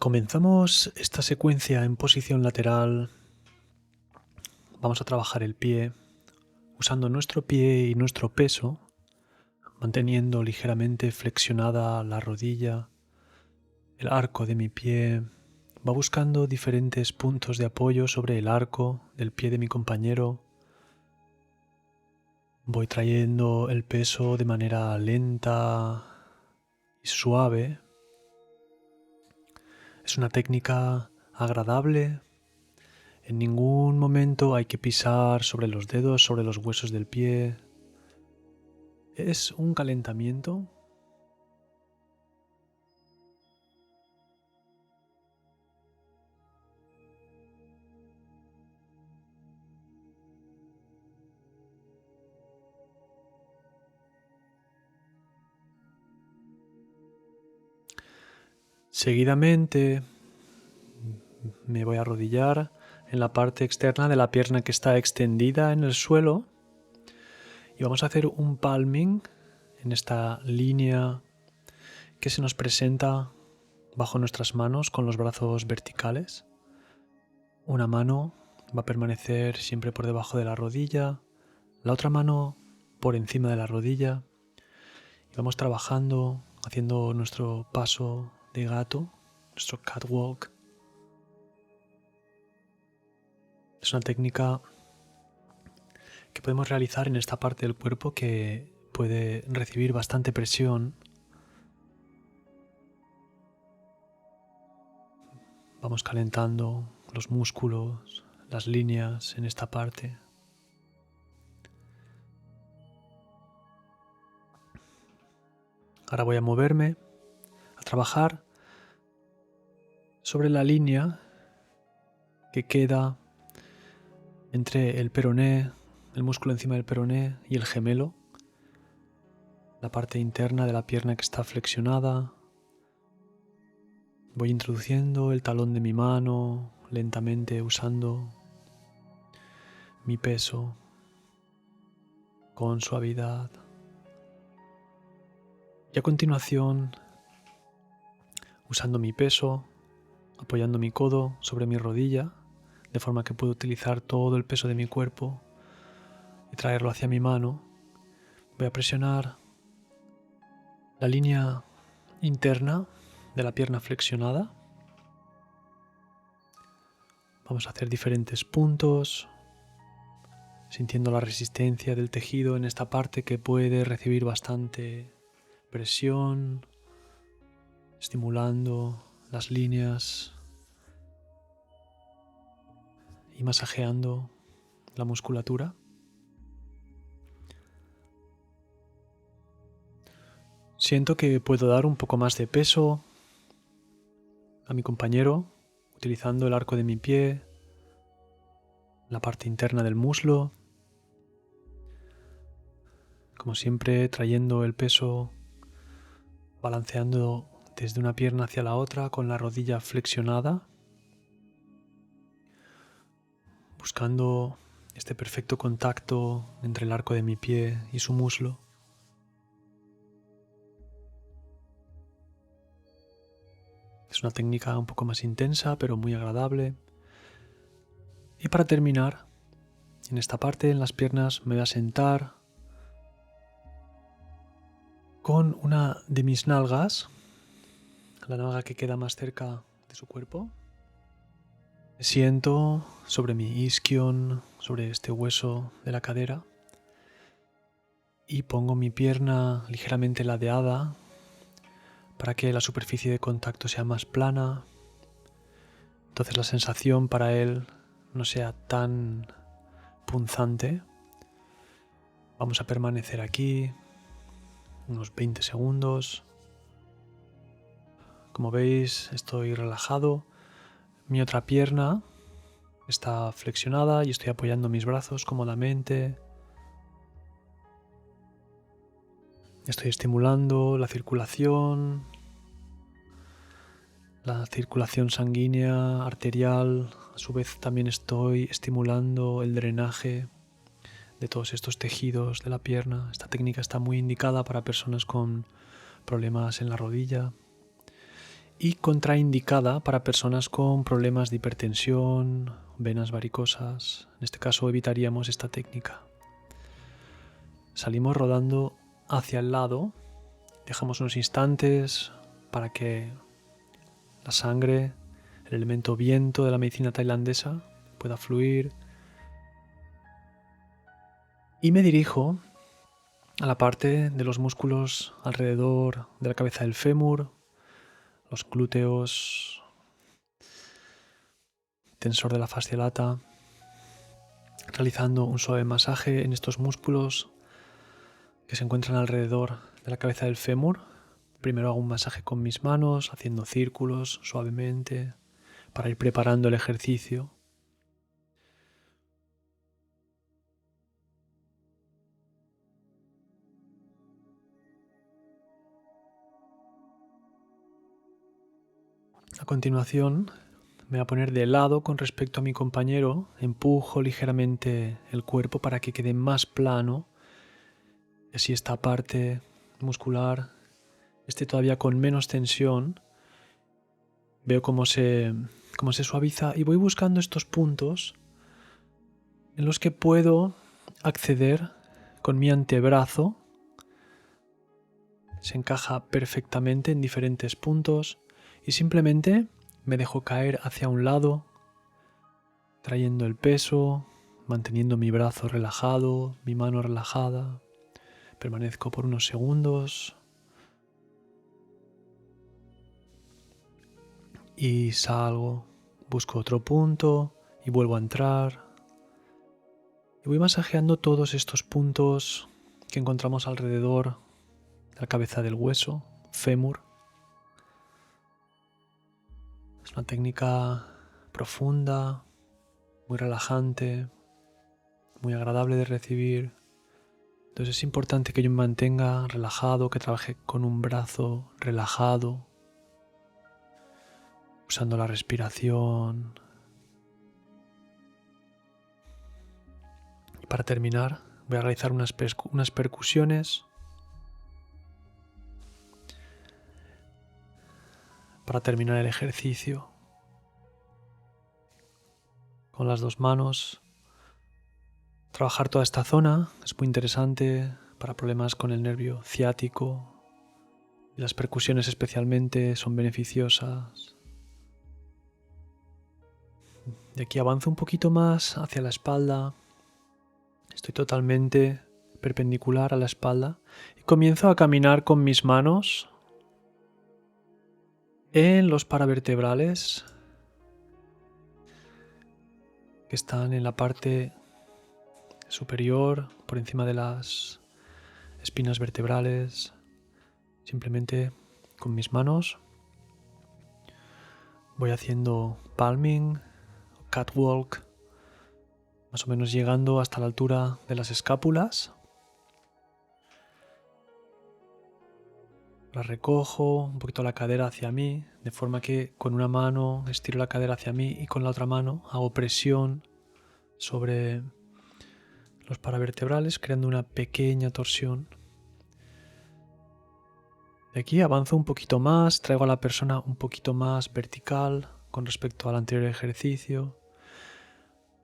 Comenzamos esta secuencia en posición lateral. Vamos a trabajar el pie usando nuestro pie y nuestro peso, manteniendo ligeramente flexionada la rodilla. El arco de mi pie va buscando diferentes puntos de apoyo sobre el arco del pie de mi compañero. Voy trayendo el peso de manera lenta y suave. Es una técnica agradable. En ningún momento hay que pisar sobre los dedos, sobre los huesos del pie. Es un calentamiento. Seguidamente me voy a arrodillar en la parte externa de la pierna que está extendida en el suelo y vamos a hacer un palming en esta línea que se nos presenta bajo nuestras manos con los brazos verticales. Una mano va a permanecer siempre por debajo de la rodilla, la otra mano por encima de la rodilla y vamos trabajando, haciendo nuestro paso de gato, nuestro catwalk. Es una técnica que podemos realizar en esta parte del cuerpo que puede recibir bastante presión. Vamos calentando los músculos, las líneas en esta parte. Ahora voy a moverme, a trabajar sobre la línea que queda entre el peroné, el músculo encima del peroné y el gemelo, la parte interna de la pierna que está flexionada. Voy introduciendo el talón de mi mano lentamente usando mi peso con suavidad. Y a continuación, usando mi peso, apoyando mi codo sobre mi rodilla, de forma que puedo utilizar todo el peso de mi cuerpo y traerlo hacia mi mano, voy a presionar la línea interna de la pierna flexionada. Vamos a hacer diferentes puntos, sintiendo la resistencia del tejido en esta parte que puede recibir bastante presión, estimulando las líneas y masajeando la musculatura. Siento que puedo dar un poco más de peso a mi compañero utilizando el arco de mi pie, la parte interna del muslo, como siempre trayendo el peso, balanceando desde una pierna hacia la otra con la rodilla flexionada, buscando este perfecto contacto entre el arco de mi pie y su muslo. Es una técnica un poco más intensa, pero muy agradable. Y para terminar, en esta parte, en las piernas, me voy a sentar con una de mis nalgas, la nalga que queda más cerca de su cuerpo. Me siento sobre mi isquion, sobre este hueso de la cadera, y pongo mi pierna ligeramente ladeada para que la superficie de contacto sea más plana. Entonces la sensación para él no sea tan punzante. Vamos a permanecer aquí unos 20 segundos. Como veis, estoy relajado. Mi otra pierna está flexionada y estoy apoyando mis brazos cómodamente. Estoy estimulando la circulación sanguínea, arterial. A su vez también estoy estimulando el drenaje de todos estos tejidos de la pierna. Esta técnica está muy indicada para personas con problemas en la rodilla. y contraindicada para personas con problemas de hipertensión, venas varicosas. En este caso evitaríamos esta técnica. Salimos rodando hacia el lado, dejamos unos instantes para que la sangre, el elemento viento de la medicina tailandesa, pueda fluir. Y me dirijo a la parte de los músculos alrededor de la cabeza del fémur, los glúteos, tensor de la fascia lata, realizando un suave masaje en estos músculos que se encuentran alrededor de la cabeza del fémur. Primero hago un masaje con mis manos, haciendo círculos suavemente para ir preparando el ejercicio. A continuación me voy a poner de lado con respecto a mi compañero, empujo ligeramente el cuerpo para que quede más plano y así esta parte muscular esté todavía con menos tensión. Veo cómo se suaviza y voy buscando estos puntos en los que puedo acceder con mi antebrazo. Se encaja perfectamente en diferentes puntos y simplemente me dejo caer hacia un lado, trayendo el peso, manteniendo mi brazo relajado, mi mano relajada. Permanezco por unos segundos y salgo, busco otro punto y vuelvo a entrar. Y voy masajeando todos estos puntos que encontramos alrededor de la cabeza del hueso, fémur. Es una técnica profunda, muy relajante, muy agradable de recibir. Entonces es importante que yo me mantenga relajado, que trabaje con un brazo relajado, usando la respiración. Y para terminar, voy a realizar unas percusiones para terminar el ejercicio. Con las dos manos, trabajar toda esta zona es muy interesante para problemas con el nervio ciático. Y las percusiones especialmente son beneficiosas. De aquí avanzo un poquito más hacia la espalda. Estoy totalmente perpendicular a la espalda y comienzo a caminar con mis manos en los paravertebrales que están en la parte superior, por encima de las espinas vertebrales. Simplemente con mis manos voy haciendo palming, catwalk, más o menos llegando hasta la altura de las escápulas. La recojo un poquito la cadera hacia mí, de forma que con una mano estiro la cadera hacia mí y con la otra mano hago presión sobre los paravertebrales, creando una pequeña torsión. De aquí avanzo un poquito más, traigo a la persona un poquito más vertical con respecto al anterior ejercicio.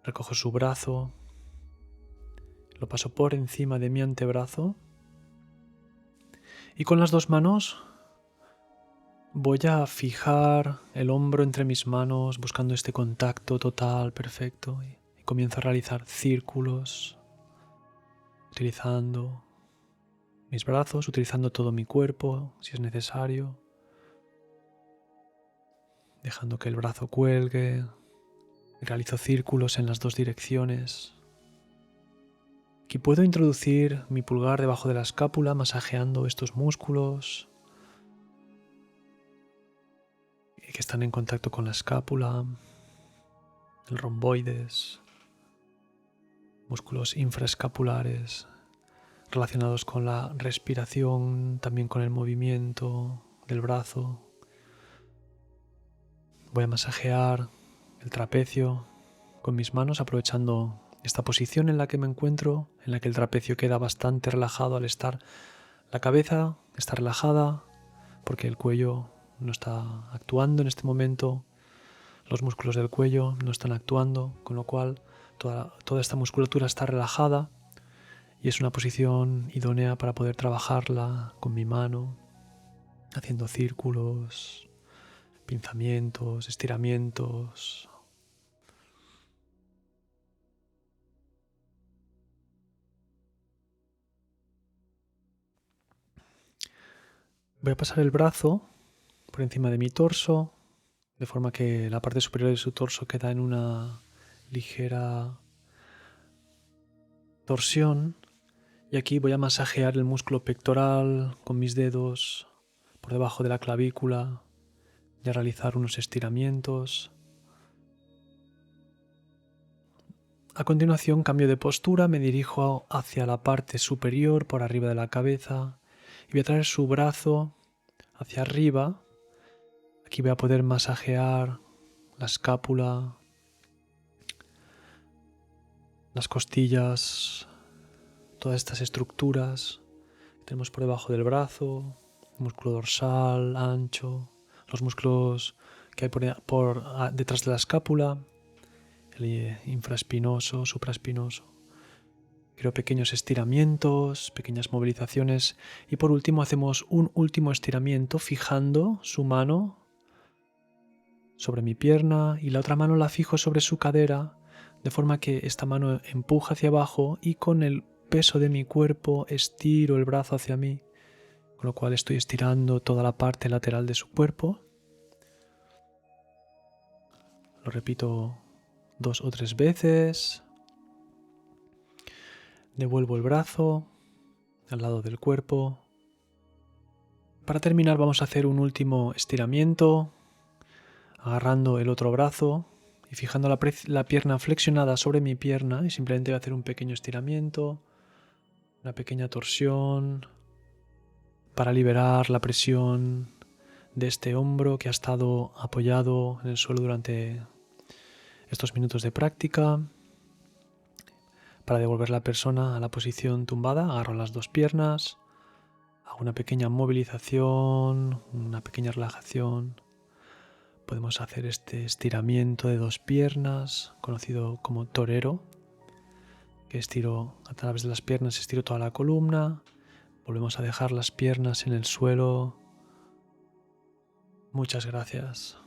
Recojo su brazo, lo paso por encima de mi antebrazo y con las dos manos voy a fijar el hombro entre mis manos buscando este contacto total, perfecto, y comienzo a realizar círculos utilizando mis brazos, utilizando todo mi cuerpo si es necesario, dejando que el brazo cuelgue. Realizo círculos en las dos direcciones. Aquí puedo introducir mi pulgar debajo de la escápula, masajeando estos músculos que están en contacto con la escápula, el romboides, músculos infraescapulares relacionados con la respiración, también con el movimiento del brazo. Voy a masajear el trapecio con mis manos, aprovechando esta posición en la que me encuentro, en la que el trapecio queda bastante relajado al estar. La cabeza está relajada porque el cuello no está actuando en este momento, los músculos del cuello no están actuando, con lo cual toda esta musculatura está relajada y es una posición idónea para poder trabajarla con mi mano, haciendo círculos, pinzamientos, estiramientos. Voy a pasar el brazo por encima de mi torso, de forma que la parte superior de su torso queda en una ligera torsión. Y aquí voy a masajear el músculo pectoral con mis dedos por debajo de la clavícula y a realizar unos estiramientos. A continuación cambio de postura, me dirijo hacia la parte superior por arriba de la cabeza y voy a traer su brazo hacia arriba. Aquí voy a poder masajear la escápula, las costillas, todas estas estructuras que tenemos por debajo del brazo, el músculo dorsal, ancho, los músculos que hay por detrás de la escápula, el infraespinoso, supraespinoso. Creo pequeños estiramientos, pequeñas movilizaciones y por último hacemos un último estiramiento fijando su mano sobre mi pierna y la otra mano la fijo sobre su cadera, de forma que esta mano empuja hacia abajo y con el peso de mi cuerpo estiro el brazo hacia mí, con lo cual estoy estirando toda la parte lateral de su cuerpo. Lo repito 2 o 3 veces. Devuelvo el brazo al lado del cuerpo. Para terminar vamos a hacer un último estiramiento, agarrando el otro brazo y fijando la pierna flexionada sobre mi pierna y simplemente voy a hacer un pequeño estiramiento, una pequeña torsión para liberar la presión de este hombro que ha estado apoyado en el suelo durante estos minutos de práctica. Para devolver la persona a la posición tumbada, agarro las 2 piernas, hago una pequeña movilización, una pequeña relajación. Podemos hacer este estiramiento de 2 piernas, conocido como torero, que estiro a través de las piernas, estiro toda la columna. Volvemos a dejar las piernas en el suelo. Muchas gracias.